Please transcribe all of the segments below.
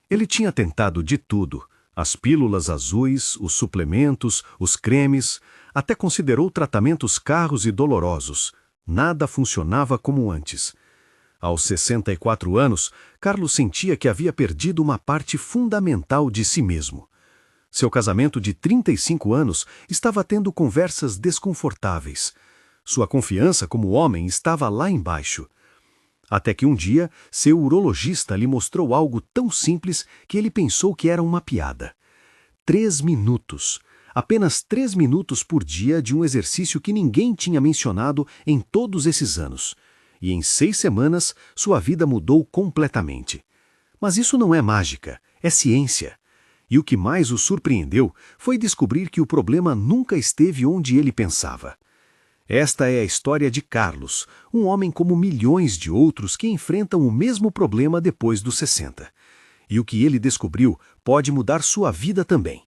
Ele tinha tentado de tudo: as pílulas azuis, os suplementos, os cremes, até considerou tratamentos caros e dolorosos. Nada funcionava como antes. Aos 64 anos, Carlos sentia que havia perdido uma parte fundamental de si mesmo. Seu casamento de 35 anos estava tendo conversas desconfortáveis. Sua confiança como homem estava lá embaixo. Até que um dia, seu urologista lhe mostrou algo tão simples que ele pensou que era uma piada. 3 minutos. Apenas 3 minutos por dia de um exercício que ninguém tinha mencionado em todos esses anos. E em 6 semanas, sua vida mudou completamente. Mas isso não é mágica, é ciência. E o que mais o surpreendeu foi descobrir que o problema nunca esteve onde ele pensava. Esta é a história de Carlos, um homem como milhões de outros que enfrentam o mesmo problema depois dos 60. E o que ele descobriu pode mudar sua vida também.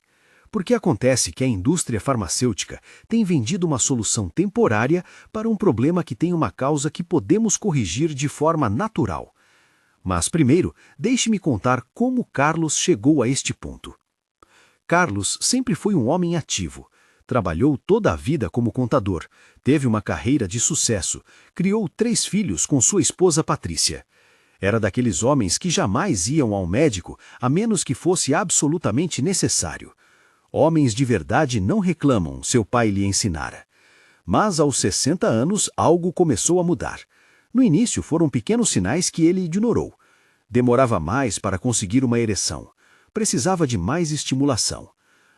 Porque acontece que a indústria farmacêutica tem vendido uma solução temporária para um problema que tem uma causa que podemos corrigir de forma natural. Mas primeiro, deixe-me contar como Carlos chegou a este ponto. Carlos sempre foi um homem ativo. Trabalhou toda a vida como contador, teve uma carreira de sucesso, criou 3 filhos com sua esposa Patrícia. Era daqueles homens que jamais iam ao médico a menos que fosse absolutamente necessário. Homens de verdade não reclamam, seu pai lhe ensinara. Mas aos 60 anos algo começou a mudar. No início foram pequenos sinais que ele ignorou. Demorava mais para conseguir uma ereção. Precisava de mais estimulação.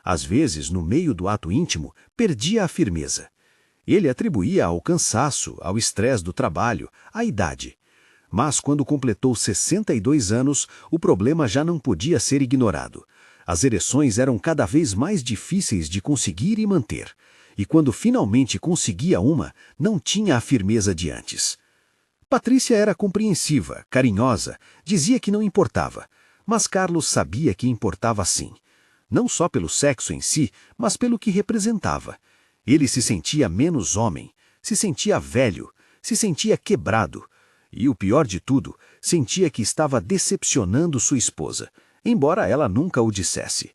Às vezes, no meio do ato íntimo, perdia a firmeza. Ele atribuía ao cansaço, ao estresse do trabalho, à idade. Mas quando completou 62 anos, o problema já não podia ser ignorado. As ereções eram cada vez mais difíceis de conseguir e manter. E quando finalmente conseguia uma, não tinha a firmeza de antes. Patrícia era compreensiva, carinhosa, dizia que não importava. Mas Carlos sabia que importava sim. Não só pelo sexo em si, mas pelo que representava. Ele se sentia menos homem, se sentia velho, se sentia quebrado. E o pior de tudo, sentia que estava decepcionando sua esposa, embora ela nunca o dissesse.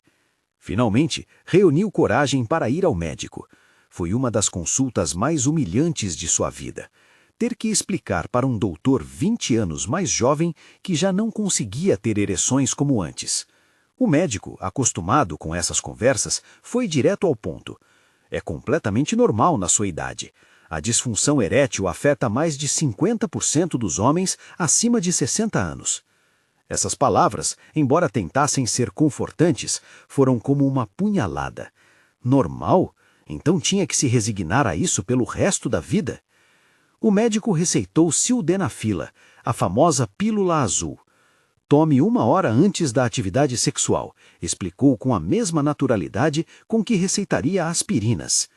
Finalmente, reuniu coragem para ir ao médico. Foi uma das consultas mais humilhantes de sua vida. Ter que explicar para um doutor 20 anos mais jovem que já não conseguia ter ereções como antes. O médico, acostumado com essas conversas, foi direto ao ponto. É completamente normal na sua idade. A disfunção erétil afeta mais de 50% dos homens acima de 60 anos. Essas palavras, embora tentassem ser confortantes, foram como uma punhalada. Normal? Então tinha que se resignar a isso pelo resto da vida? O médico receitou sildenafila, a famosa pílula azul. Tome 1 hora antes da atividade sexual, explicou com a mesma naturalidade com que receitaria aspirinas.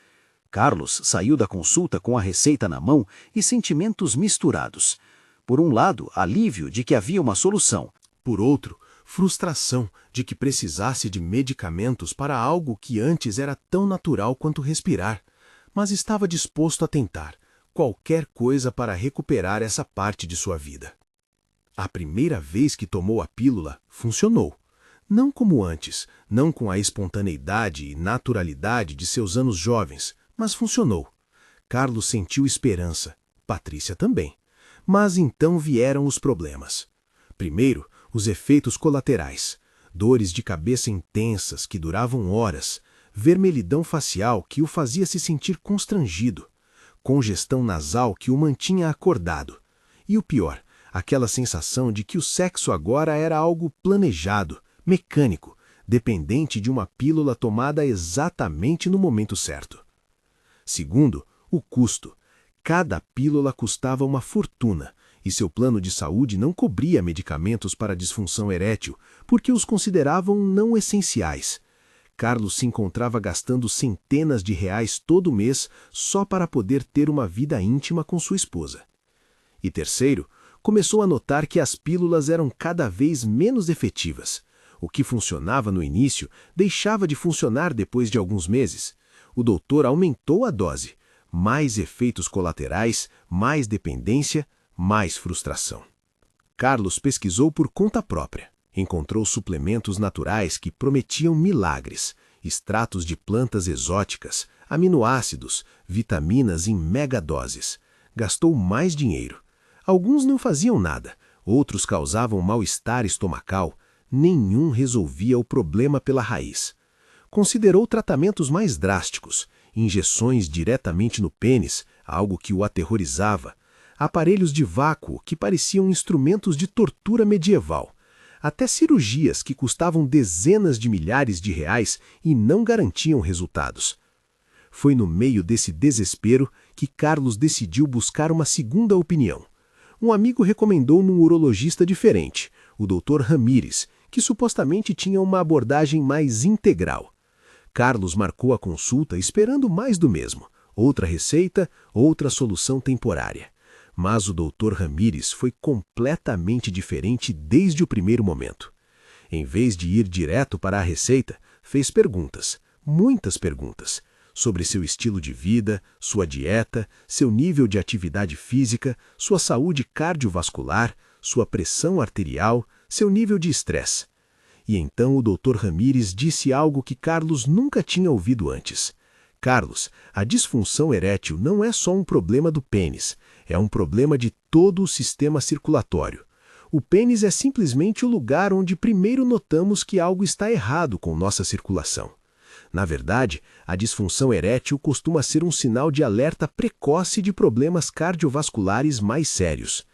Carlos saiu da consulta com a receita na mão e sentimentos misturados. Por um lado, alívio de que havia uma solução. Por outro, frustração de que precisasse de medicamentos para algo que antes era tão natural quanto respirar, mas estava disposto a tentar qualquer coisa para recuperar essa parte de sua vida. A primeira vez que tomou a pílula, funcionou. Não como antes, não com a espontaneidade e naturalidade de seus anos jovens, mas funcionou. Carlos sentiu esperança, Patrícia também. Mas então vieram os problemas. Primeiro, os efeitos colaterais. Dores de cabeça intensas que duravam horas, vermelhidão facial que o fazia se sentir constrangido, congestão nasal que o mantinha acordado. E o pior, aquela sensação de que o sexo agora era algo planejado, mecânico, dependente de uma pílula tomada exatamente no momento certo. Segundo, o custo. Cada pílula custava uma fortuna, e seu plano de saúde não cobria medicamentos para disfunção erétil, porque os consideravam não essenciais. Carlos se encontrava gastando centenas de reais todo mês só para poder ter uma vida íntima com sua esposa. E terceiro, começou a notar que as pílulas eram cada vez menos efetivas. O que funcionava no início deixava de funcionar depois de alguns meses. O doutor aumentou a dose. Mais efeitos colaterais, mais dependência, mais frustração. Carlos pesquisou por conta própria. Encontrou suplementos naturais que prometiam milagres, extratos de plantas exóticas, aminoácidos, vitaminas em megadoses. Gastou mais dinheiro. Alguns não faziam nada, outros causavam mal-estar estomacal. Nenhum resolvia o problema pela raiz. Considerou tratamentos mais drásticos, injeções diretamente no pênis, algo que o aterrorizava, aparelhos de vácuo que pareciam instrumentos de tortura medieval, até cirurgias que custavam dezenas de milhares de reais e não garantiam resultados. Foi no meio desse desespero que Carlos decidiu buscar uma segunda opinião. Um amigo recomendou um urologista diferente, o Dr. Ramírez, que supostamente tinha uma abordagem mais integral. Carlos marcou a consulta esperando mais do mesmo, outra receita, outra solução temporária. Mas o Dr. Ramírez foi completamente diferente desde o primeiro momento. Em vez de ir direto para a receita, fez perguntas, muitas perguntas, sobre seu estilo de vida, sua dieta, seu nível de atividade física, sua saúde cardiovascular, sua pressão arterial, seu nível de estresse. E então o Dr. Ramírez disse algo que Carlos nunca tinha ouvido antes. Carlos, a disfunção erétil não é só um problema do pênis, é um problema de todo o sistema circulatório. O pênis é simplesmente o lugar onde primeiro notamos que algo está errado com nossa circulação. Na verdade, a disfunção erétil costuma ser um sinal de alerta precoce de problemas cardiovasculares mais sérios.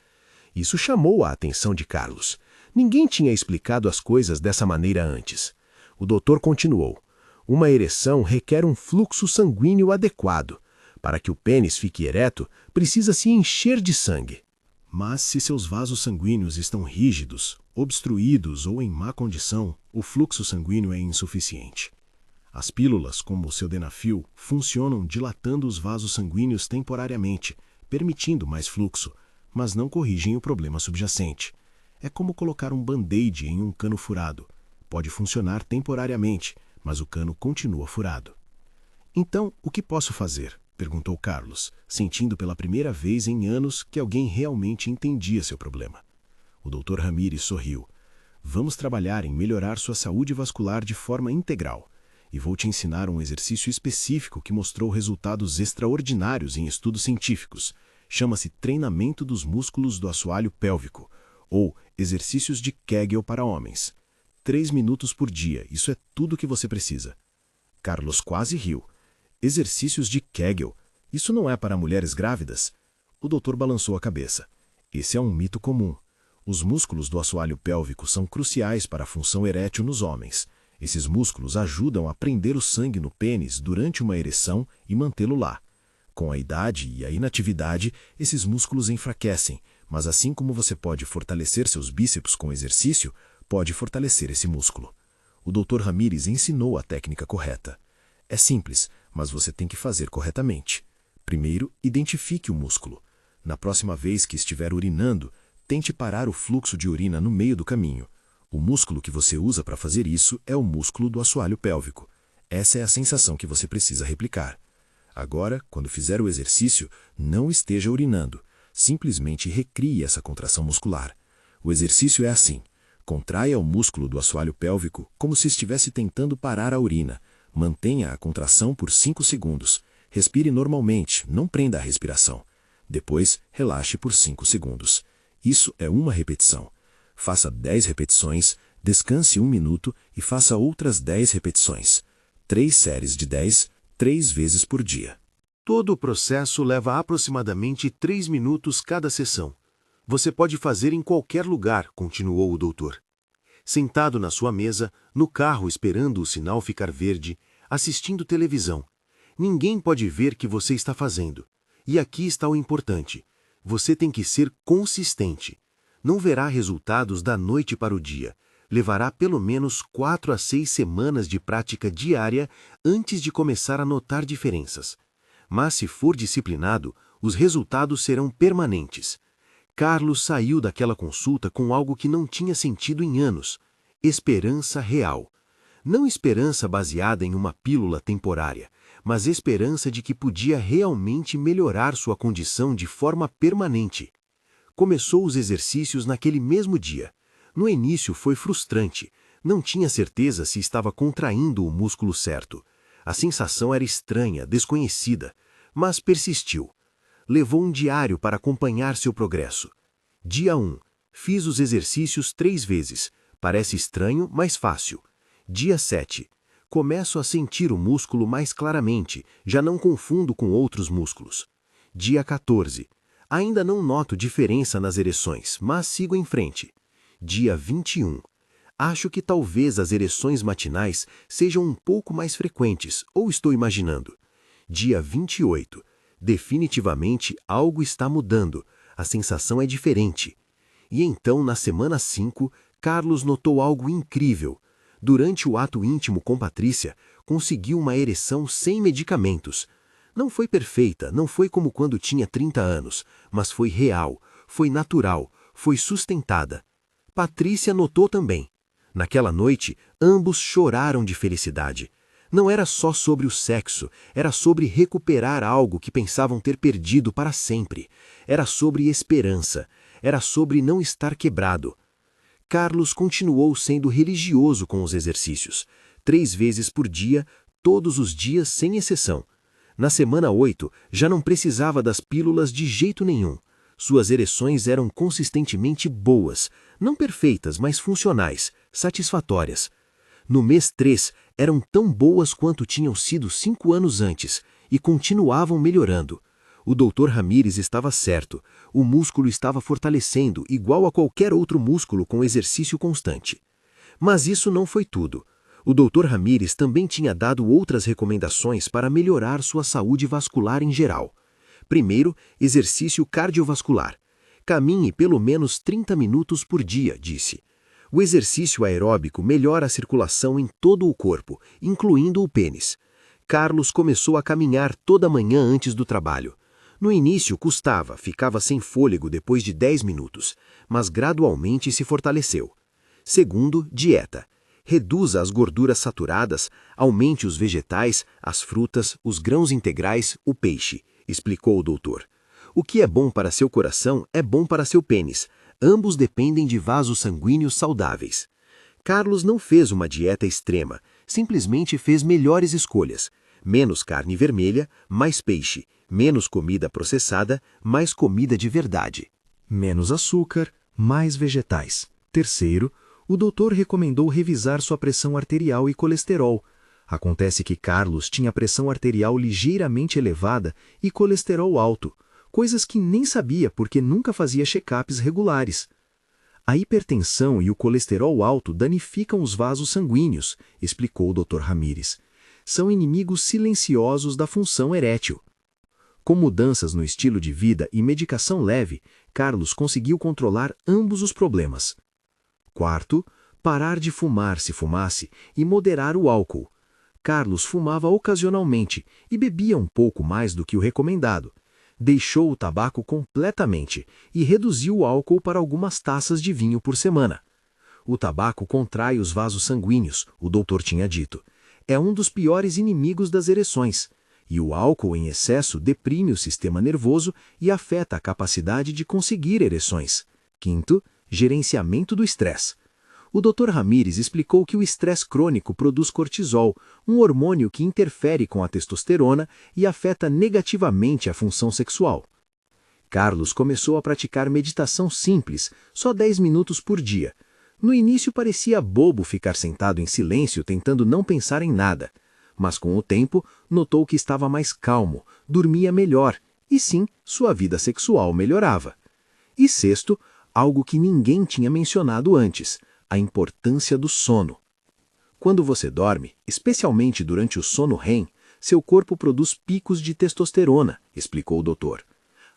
Isso chamou a atenção de Carlos. Ninguém tinha explicado as coisas dessa maneira antes. O doutor continuou. Uma ereção requer um fluxo sanguíneo adequado. Para que o pênis fique ereto, precisa se encher de sangue. Mas se seus vasos sanguíneos estão rígidos, obstruídos ou em má condição, o fluxo sanguíneo é insuficiente. As pílulas, como o sildenafil, funcionam dilatando os vasos sanguíneos temporariamente, permitindo mais fluxo, mas não corrigem o problema subjacente. É como colocar um band-aid em um cano furado. Pode funcionar temporariamente, mas o cano continua furado. Então, o que posso fazer? Perguntou Carlos, sentindo pela primeira vez em anos que alguém realmente entendia seu problema. O Dr. Ramírez sorriu. Vamos trabalhar em melhorar sua saúde vascular de forma integral. E vou te ensinar um exercício específico que mostrou resultados extraordinários em estudos científicos. Chama-se treinamento dos músculos do assoalho pélvico, ou exercícios de Kegel para homens. 3 minutos por dia, isso é tudo o que você precisa. Carlos quase riu. Exercícios de Kegel, isso não é para mulheres grávidas? O doutor balançou a cabeça. Esse é um mito comum. Os músculos do assoalho pélvico são cruciais para a função erétil nos homens. Esses músculos ajudam a prender o sangue no pênis durante uma ereção e mantê-lo lá. Com a idade e a inatividade, esses músculos enfraquecem, mas assim como você pode fortalecer seus bíceps com exercício, pode fortalecer esse músculo. O Dr. Ramírez ensinou a técnica correta. É simples, mas você tem que fazer corretamente. Primeiro, identifique o músculo. Na próxima vez que estiver urinando, tente parar o fluxo de urina no meio do caminho. O músculo que você usa para fazer isso é o músculo do assoalho pélvico. Essa é a sensação que você precisa replicar. Agora, quando fizer o exercício, não esteja urinando. Simplesmente recrie essa contração muscular. O exercício é assim. Contraia o músculo do assoalho pélvico como se estivesse tentando parar a urina. Mantenha a contração por 5 segundos. Respire normalmente, não prenda a respiração. Depois, relaxe por 5 segundos. Isso é uma repetição. Faça 10 repetições, descanse 1 minuto e faça outras 10 repetições. 3 séries de 10, 3 vezes por dia. Todo o processo leva aproximadamente 3 minutos cada sessão. Você pode fazer em qualquer lugar, continuou o doutor. Sentado na sua mesa, no carro esperando o sinal ficar verde, assistindo televisão. Ninguém pode ver que você está fazendo. E aqui está o importante. Você tem que ser consistente. Não verá resultados da noite para o dia. Levará pelo menos 4 a 6 semanas de prática diária antes de começar a notar diferenças. Mas se for disciplinado, os resultados serão permanentes. Carlos saiu daquela consulta com algo que não tinha sentido em anos: esperança real. Não esperança baseada em uma pílula temporária, mas esperança de que podia realmente melhorar sua condição de forma permanente. Começou os exercícios naquele mesmo dia. No início foi frustrante. Não tinha certeza se estava contraindo o músculo certo. A sensação era estranha, desconhecida, mas persistiu. Levou um diário para acompanhar seu progresso. Dia 1. Fiz os exercícios 3 vezes. Parece estranho, mas fácil. Dia 7. Começo a sentir o músculo mais claramente, já não confundo com outros músculos. Dia 14. Ainda não noto diferença nas ereções, mas sigo em frente. Dia 21. Acho que talvez as ereções matinais sejam um pouco mais frequentes, ou estou imaginando. Dia 28. Definitivamente algo está mudando, a sensação é diferente. E então, na semana 5, Carlos notou algo incrível. Durante o ato íntimo com Patrícia, conseguiu uma ereção sem medicamentos. Não foi perfeita, não foi como quando tinha 30 anos, mas foi real, foi natural, foi sustentada. Patrícia notou também. Naquela noite, ambos choraram de felicidade. Não era só sobre o sexo, era sobre recuperar algo que pensavam ter perdido para sempre. Era sobre esperança, era sobre não estar quebrado. Carlos continuou sendo religioso com os exercícios, 3 vezes por dia, todos os dias sem exceção. Na semana 8, já não precisava das pílulas de jeito nenhum. Suas ereções eram consistentemente boas, não perfeitas, mas funcionais, satisfatórias. No mês 3, eram tão boas quanto tinham sido 5 anos antes, e continuavam melhorando. O Dr. Ramírez estava certo, o músculo estava fortalecendo igual a qualquer outro músculo com exercício constante. Mas isso não foi tudo. O Dr. Ramírez também tinha dado outras recomendações para melhorar sua saúde vascular em geral. Primeiro, exercício cardiovascular. Caminhe pelo menos 30 minutos por dia, disse. O exercício aeróbico melhora a circulação em todo o corpo, incluindo o pênis. Carlos começou a caminhar toda manhã antes do trabalho. No início custava, ficava sem fôlego depois de 10 minutos, mas gradualmente se fortaleceu. Segundo, dieta. Reduza as gorduras saturadas, aumente os vegetais, as frutas, os grãos integrais, o peixe, explicou o doutor. O que é bom para seu coração é bom para seu pênis. Ambos dependem de vasos sanguíneos saudáveis. Carlos não fez uma dieta extrema, simplesmente fez melhores escolhas. Menos carne vermelha, mais peixe. Menos comida processada, mais comida de verdade. Menos açúcar, mais vegetais. Terceiro, o doutor recomendou revisar sua pressão arterial e colesterol. Acontece que Carlos tinha pressão arterial ligeiramente elevada e colesterol alto, coisas que nem sabia porque nunca fazia check-ups regulares. A hipertensão e o colesterol alto danificam os vasos sanguíneos, explicou o Dr. Ramírez. São inimigos silenciosos da função erétil. Com mudanças no estilo de vida e medicação leve, Carlos conseguiu controlar ambos os problemas. Quarto, parar de fumar se fumasse e moderar o álcool. Carlos fumava ocasionalmente e bebia um pouco mais do que o recomendado. Deixou o tabaco completamente e reduziu o álcool para algumas taças de vinho por semana. O tabaco contrai os vasos sanguíneos, o doutor tinha dito. É um dos piores inimigos das ereções. E o álcool em excesso deprime o sistema nervoso e afeta a capacidade de conseguir ereções. Quinto, gerenciamento do estresse. O Dr. Ramírez explicou que o estresse crônico produz cortisol, um hormônio que interfere com a testosterona e afeta negativamente a função sexual. Carlos começou a praticar meditação simples, só 10 minutos por dia. No início parecia bobo ficar sentado em silêncio tentando não pensar em nada. Mas com o tempo, notou que estava mais calmo, dormia melhor, e sim, sua vida sexual melhorava. E sexto, algo que ninguém tinha mencionado antes, a importância do sono. Quando você dorme, especialmente durante o sono REM, seu corpo produz picos de testosterona, explicou o doutor.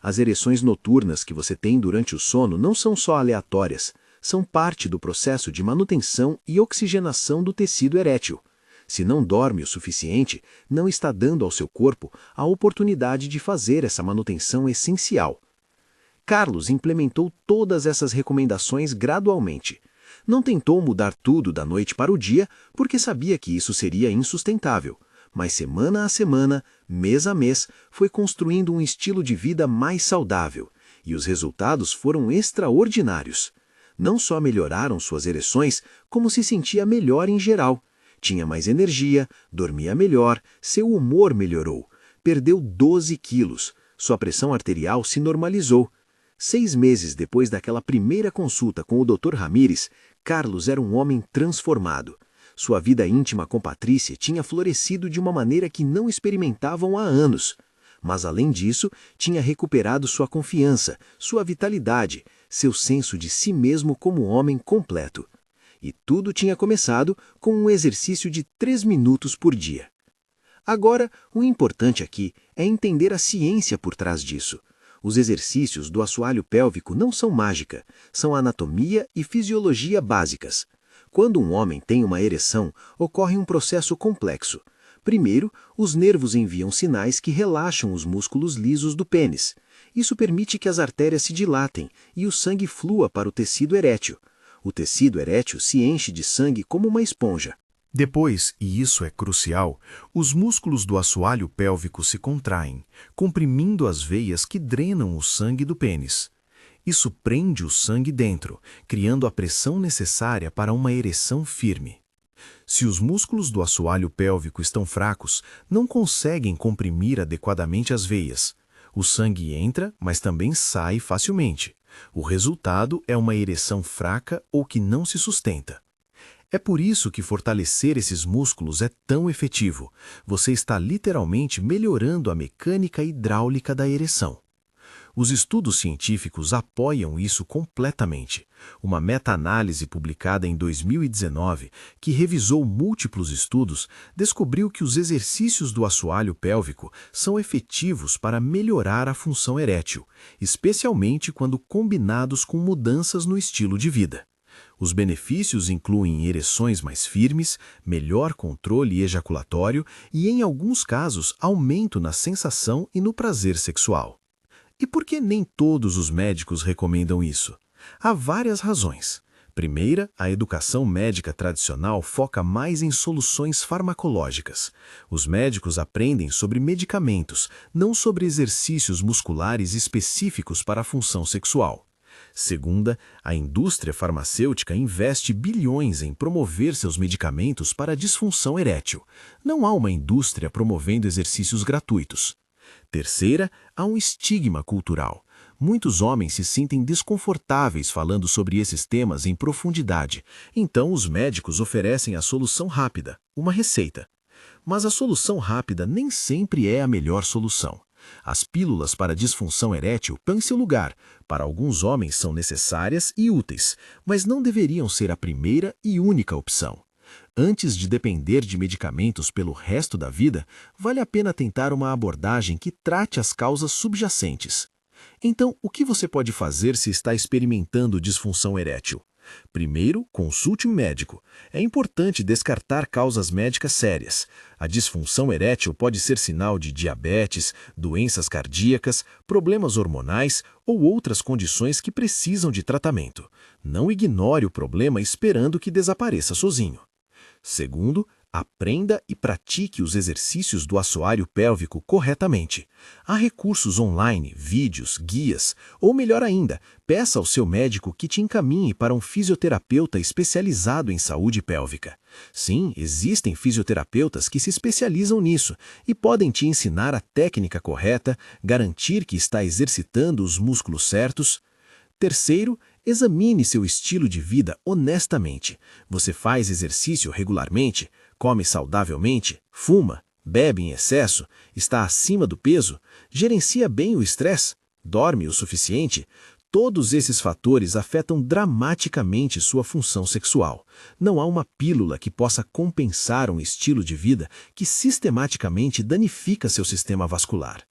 As ereções noturnas que você tem durante o sono não são só aleatórias, são parte do processo de manutenção e oxigenação do tecido erétil. Se não dorme o suficiente, não está dando ao seu corpo a oportunidade de fazer essa manutenção essencial. Carlos implementou todas essas recomendações gradualmente. Não tentou mudar tudo da noite para o dia, porque sabia que isso seria insustentável. Mas semana a semana, mês a mês, foi construindo um estilo de vida mais saudável. E os resultados foram extraordinários. Não só melhoraram suas ereções, como se sentia melhor em geral. Tinha mais energia, dormia melhor, seu humor melhorou. Perdeu 12 quilos. Sua pressão arterial se normalizou. 6 meses depois daquela primeira consulta com o Dr. Ramírez, Carlos era um homem transformado. Sua vida íntima com Patrícia tinha florescido de uma maneira que não experimentavam há anos. Mas, além disso, tinha recuperado sua confiança, sua vitalidade, seu senso de si mesmo como homem completo. E tudo tinha começado com um exercício de 3 minutos por dia. Agora, o importante aqui é entender a ciência por trás disso. Os exercícios do assoalho pélvico não são mágica, são anatomia e fisiologia básicas. Quando um homem tem uma ereção, ocorre um processo complexo. Primeiro, os nervos enviam sinais que relaxam os músculos lisos do pênis. Isso permite que as artérias se dilatem e o sangue flua para o tecido erétil. O tecido erétil se enche de sangue como uma esponja. Depois, e isso é crucial, os músculos do assoalho pélvico se contraem, comprimindo as veias que drenam o sangue do pênis. Isso prende o sangue dentro, criando a pressão necessária para uma ereção firme. Se os músculos do assoalho pélvico estão fracos, não conseguem comprimir adequadamente as veias. O sangue entra, mas também sai facilmente. O resultado é uma ereção fraca ou que não se sustenta. É por isso que fortalecer esses músculos é tão efetivo. Você está literalmente melhorando a mecânica hidráulica da ereção. Os estudos científicos apoiam isso completamente. Uma meta-análise publicada em 2019, que revisou múltiplos estudos, descobriu que os exercícios do assoalho pélvico são efetivos para melhorar a função erétil, especialmente quando combinados com mudanças no estilo de vida. Os benefícios incluem ereções mais firmes, melhor controle ejaculatório e, em alguns casos, aumento na sensação e no prazer sexual. E por que nem todos os médicos recomendam isso? Há várias razões. Primeira, a educação médica tradicional foca mais em soluções farmacológicas. Os médicos aprendem sobre medicamentos, não sobre exercícios musculares específicos para a função sexual. Segunda, a indústria farmacêutica investe bilhões em promover seus medicamentos para a disfunção erétil. Não há uma indústria promovendo exercícios gratuitos. Terceira, há um estigma cultural. Muitos homens se sentem desconfortáveis falando sobre esses temas em profundidade, então os médicos oferecem a solução rápida, uma receita. Mas a solução rápida nem sempre é a melhor solução. As pílulas para disfunção erétil têm seu lugar. Para alguns homens são necessárias e úteis, mas não deveriam ser a primeira e única opção. Antes de depender de medicamentos pelo resto da vida, vale a pena tentar uma abordagem que trate as causas subjacentes. Então, o que você pode fazer se está experimentando disfunção erétil? Primeiro, consulte um médico. É importante descartar causas médicas sérias. A disfunção erétil pode ser sinal de diabetes, doenças cardíacas, problemas hormonais ou outras condições que precisam de tratamento. Não ignore o problema esperando que desapareça sozinho. Segundo, aprenda e pratique os exercícios do assoalho pélvico corretamente. Há recursos online, vídeos, guias, ou melhor ainda, peça ao seu médico que te encaminhe para um fisioterapeuta especializado em saúde pélvica. Sim, existem fisioterapeutas que se especializam nisso e podem te ensinar a técnica correta, garantir que está exercitando os músculos certos. Terceiro, examine seu estilo de vida honestamente. Você faz exercício regularmente? Come saudavelmente? Fuma? Bebe em excesso? Está acima do peso? Gerencia bem o estresse? Dorme o suficiente? Todos esses fatores afetam dramaticamente sua função sexual. Não há uma pílula que possa compensar um estilo de vida que sistematicamente danifica seu sistema vascular.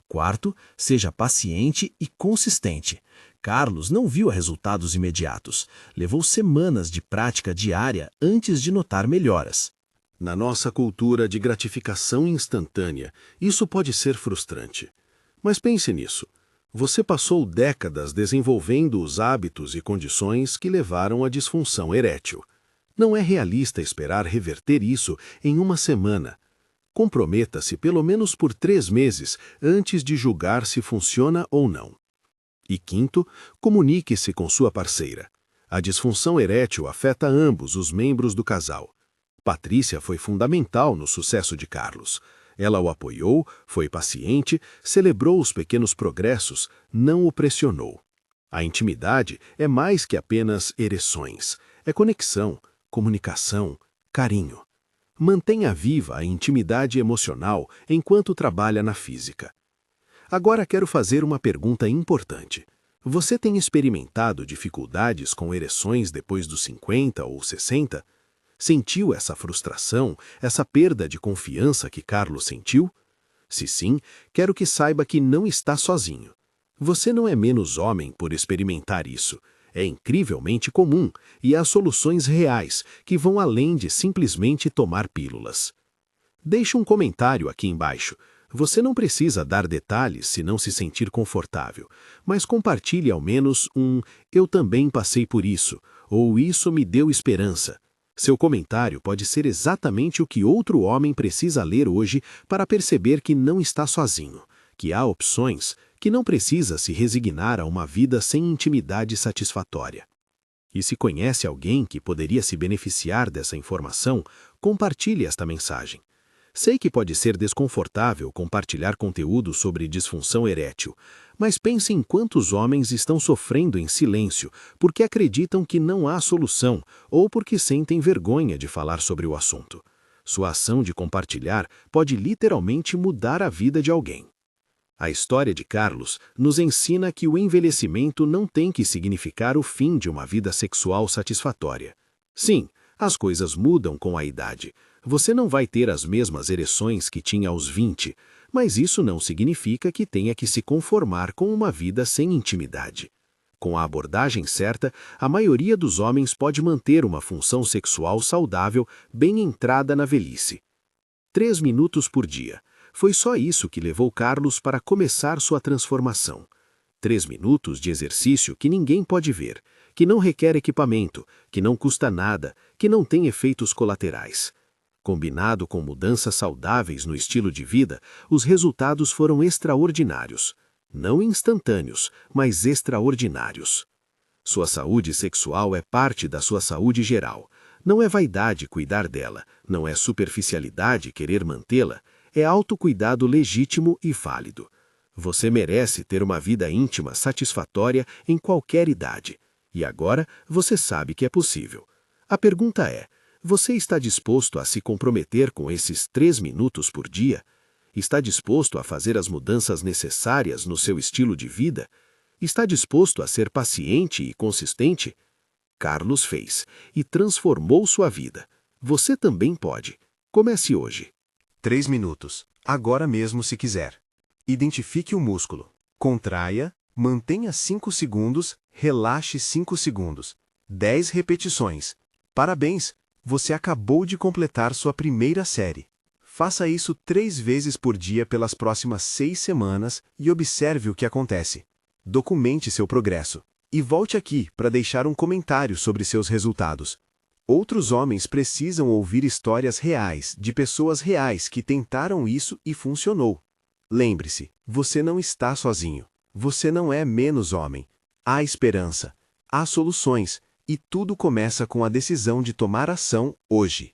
Quarto, seja paciente e consistente. Carlos não viu resultados imediatos. Levou semanas de prática diária antes de notar melhoras. Na nossa cultura de gratificação instantânea, isso pode ser frustrante. Mas pense nisso. Você passou décadas desenvolvendo os hábitos e condições que levaram à disfunção erétil. Não é realista esperar reverter isso em uma semana. Comprometa-se pelo menos por 3 meses antes de julgar se funciona ou não. E quinto, comunique-se com sua parceira. A disfunção erétil afeta ambos os membros do casal. Patrícia foi fundamental no sucesso de Carlos. Ela o apoiou, foi paciente, celebrou os pequenos progressos, não o pressionou. A intimidade é mais que apenas ereções. É conexão, comunicação, carinho. Mantenha viva a intimidade emocional enquanto trabalha na física. Agora quero fazer uma pergunta importante. Você tem experimentado dificuldades com ereções depois dos 50 ou 60? Sentiu essa frustração, essa perda de confiança que Carlos sentiu? Se sim, quero que saiba que não está sozinho. Você não é menos homem por experimentar isso. É incrivelmente comum e há soluções reais que vão além de simplesmente tomar pílulas. Deixe um comentário aqui embaixo. Você não precisa dar detalhes se não se sentir confortável, mas compartilhe ao menos "eu também passei por isso" ou "isso me deu esperança". Seu comentário pode ser exatamente o que outro homem precisa ler hoje para perceber que não está sozinho, que há opções, que não precisa se resignar a uma vida sem intimidade satisfatória. E se conhece alguém que poderia se beneficiar dessa informação, compartilhe esta mensagem. Sei que pode ser desconfortável compartilhar conteúdo sobre disfunção erétil, mas pense em quantos homens estão sofrendo em silêncio porque acreditam que não há solução ou porque sentem vergonha de falar sobre o assunto. Sua ação de compartilhar pode literalmente mudar a vida de alguém. A história de Carlos nos ensina que o envelhecimento não tem que significar o fim de uma vida sexual satisfatória. Sim, as coisas mudam com a idade. Você não vai ter as mesmas ereções que tinha aos 20, mas isso não significa que tenha que se conformar com uma vida sem intimidade. Com a abordagem certa, a maioria dos homens pode manter uma função sexual saudável bem entrada na velhice. 3 minutos por dia. Foi só isso que levou Carlos para começar sua transformação. 3 minutos de exercício que ninguém pode ver, que não requer equipamento, que não custa nada, que não tem efeitos colaterais. Combinado com mudanças saudáveis no estilo de vida, os resultados foram extraordinários. Não instantâneos, mas extraordinários. Sua saúde sexual é parte da sua saúde geral. Não é vaidade cuidar dela, não é superficialidade querer mantê-la, é autocuidado legítimo e válido. Você merece ter uma vida íntima satisfatória em qualquer idade. E agora você sabe que é possível. A pergunta é: você está disposto a se comprometer com esses 3 minutos por dia? Está disposto a fazer as mudanças necessárias no seu estilo de vida? Está disposto a ser paciente e consistente? Carlos fez e transformou sua vida. Você também pode. Comece hoje. 3 minutos, agora mesmo se quiser. Identifique o músculo. Contraia, mantenha 5 segundos, relaxe 5 segundos. 10 repetições. Parabéns! Você acabou de completar sua primeira série. Faça isso 3 vezes por dia pelas próximas 6 semanas e observe o que acontece. Documente seu progresso. E volte aqui para deixar um comentário sobre seus resultados. Outros homens precisam ouvir histórias reais de pessoas reais que tentaram isso e funcionou. Lembre-se, você não está sozinho. Você não é menos homem. Há esperança. Há soluções. E tudo começa com a decisão de tomar ação hoje.